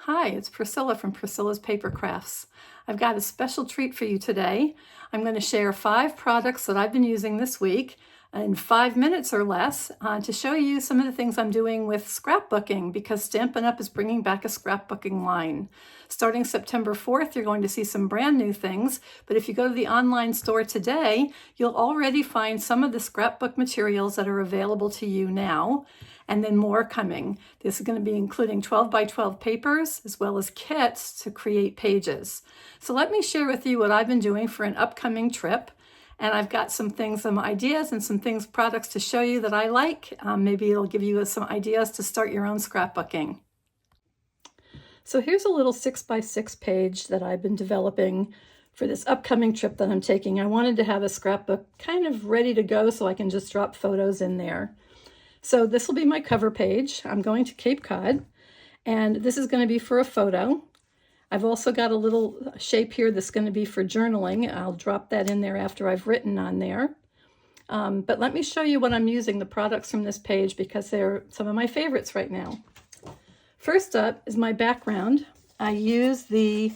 Hi, it's Priscilla from Priscilla's Paper Crafts. I've got a special treat for you today. I'm going to share 5 products that I've been using this week in 5 minutes or less to show you some of the things I'm doing with scrapbooking, because Stampin' Up! Is bringing back a scrapbooking line. Starting September 4th, you're going to see some brand new things, but if you go to the online store today, you'll already find some of the scrapbook materials that are available to you now, and then more coming. This is going to be including 12 by 12 papers as well as kits to create pages. So let me share with you what I've been doing for an upcoming trip. And I've got some things, some ideas and some things, products to show you that I like. Maybe it'll give you some ideas to start your own scrapbooking. So here's a little 6x6 page that I've been developing for this upcoming trip that I'm taking. I wanted to have a scrapbook kind of ready to go so I can just drop photos in there. So this will be my cover page. I'm going to Cape Cod, and this is going to be for a photo. I've also got a little shape here that's going to be for journaling. I'll drop that in there after I've written on there. But let me show you what I'm using, the products from this page, because they're some of my favorites right now. First up is my background. I use the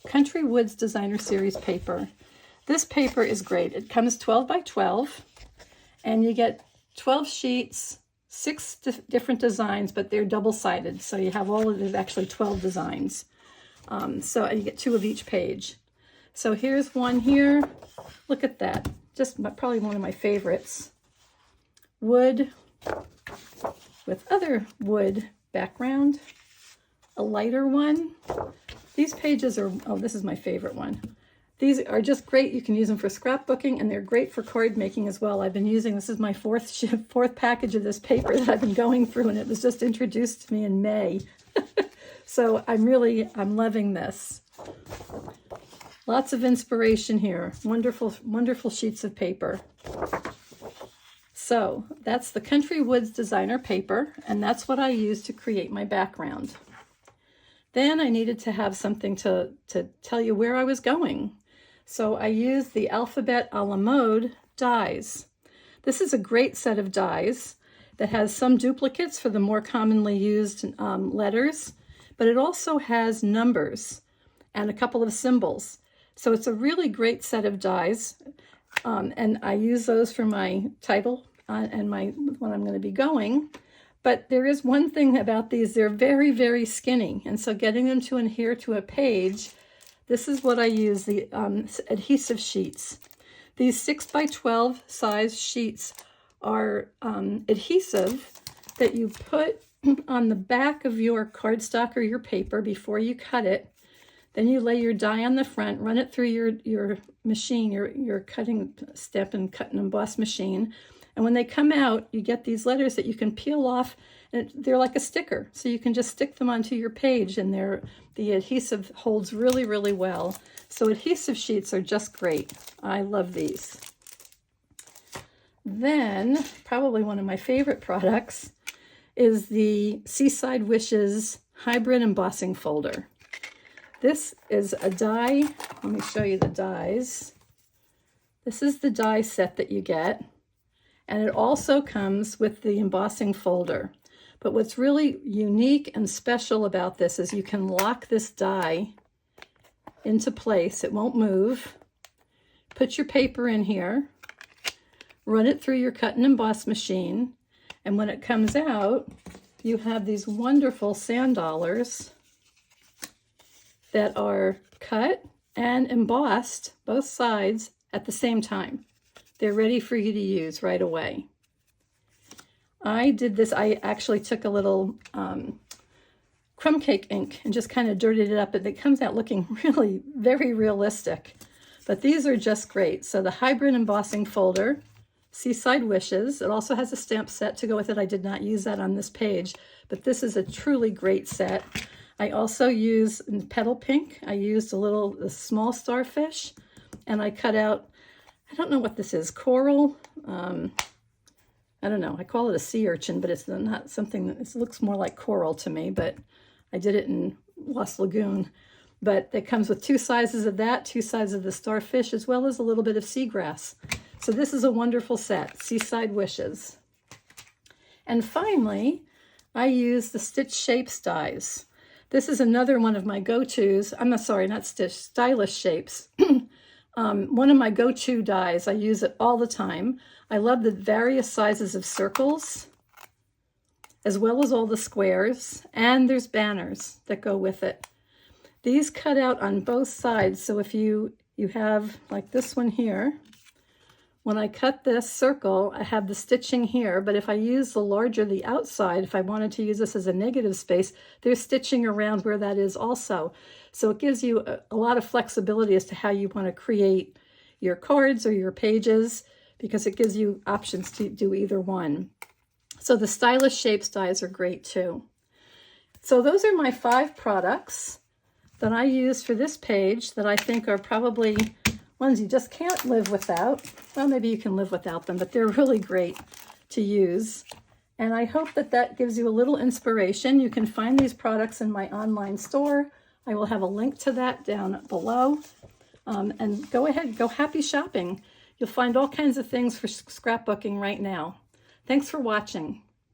Country Woods Designer Series paper. This paper is great. It comes 12 by 12, and you get 12 sheets, 6 different designs, but they're double-sided. So you have there's actually 12 designs. So you get 2 of each page. So here's one here. Look at that. Just probably one of my favorites. Wood with other wood background. A lighter one. These pages are, oh, this is my favorite one. These are just great. You can use them for scrapbooking, and they're great for card making as well. I've been using, this is my fourth package of this paper that I've been going through, and it was just introduced to me in May. So I'm loving this. Lots of inspiration here. Wonderful, wonderful sheets of paper. So that's the Country Woods Designer paper, and that's what I use to create my background. Then I needed to have something to tell you where I was going. So I used the Alphabet a la Mode dies. This is a great set of dies that has some duplicates for the more commonly used letters, but it also has numbers and a couple of symbols. So it's a really great set of dies, and I use those for my title and when I'm going to be going. But there is one thing about these, they're very, very skinny, and so getting them to adhere to a page, this is what I use, the adhesive sheets. These 6 by 12 size sheets are adhesive that you put on the back of your cardstock or your paper before you cut it. Then you lay your die on the front, run it through your machine, your cutting, Stampin' Cut and Emboss machine. And when they come out, you get these letters that you can peel off, and they're like a sticker. So you can just stick them onto your page, and the adhesive holds really, really well. So adhesive sheets are just great. I love these. Then, probably one of my favorite products is the Seaside Wishes Hybrid Embossing Folder. This is a die. Let me show you the dies. This is the die set that you get. And it also comes with the embossing folder. But what's really unique and special about this is you can lock this die into place. It won't move. Put your paper in here. Run it through your cut and emboss machine. And when it comes out, you have these wonderful sand dollars that are cut and embossed, both sides, at the same time. They're ready for you to use right away. I did this, I actually took a little crumb cake ink and just kind of dirtied it up, and it comes out looking really very realistic. But these are just great. So the hybrid embossing folder, Seaside Wishes. It also has a stamp set to go with it. I did not use that on this page, but this is a truly great set. I also use in petal pink, I used a small starfish, and I cut out, I don't know what this is, coral. I don't know, I call it a sea urchin, but it's not something that, it looks more like coral to me, but I did it in Lost Lagoon. But it comes with 2 sizes of that, 2 sizes of the starfish, as well as a little bit of seagrass. So this is a wonderful set, Seaside Wishes. And finally, I use the Stitch Shapes dies. This is another one of my go-tos. I'm not sorry, not stitch, stylish shapes. One of my go-to dies. I use it all the time. I love the various sizes of circles, as well as all the squares, and there's banners that go with it. These cut out on both sides, so if you have like this one here, when I cut this circle, I have the stitching here, but if I use the larger, the outside, if I wanted to use this as a negative space, there's stitching around where that is also. So it gives you a lot of flexibility as to how you want to create your cards or your pages, because it gives you options to do either one. So the stylish shapes dies are great too. So those are my 5 products that I use for this page that I think are probably ones you just can't live without. Well, maybe you can live without them, but they're really great to use. And I hope that that gives you a little inspiration. You can find these products in my online store. I will have a link to that down below. And go ahead, go happy shopping. You'll find all kinds of things for scrapbooking right now. Thanks for watching.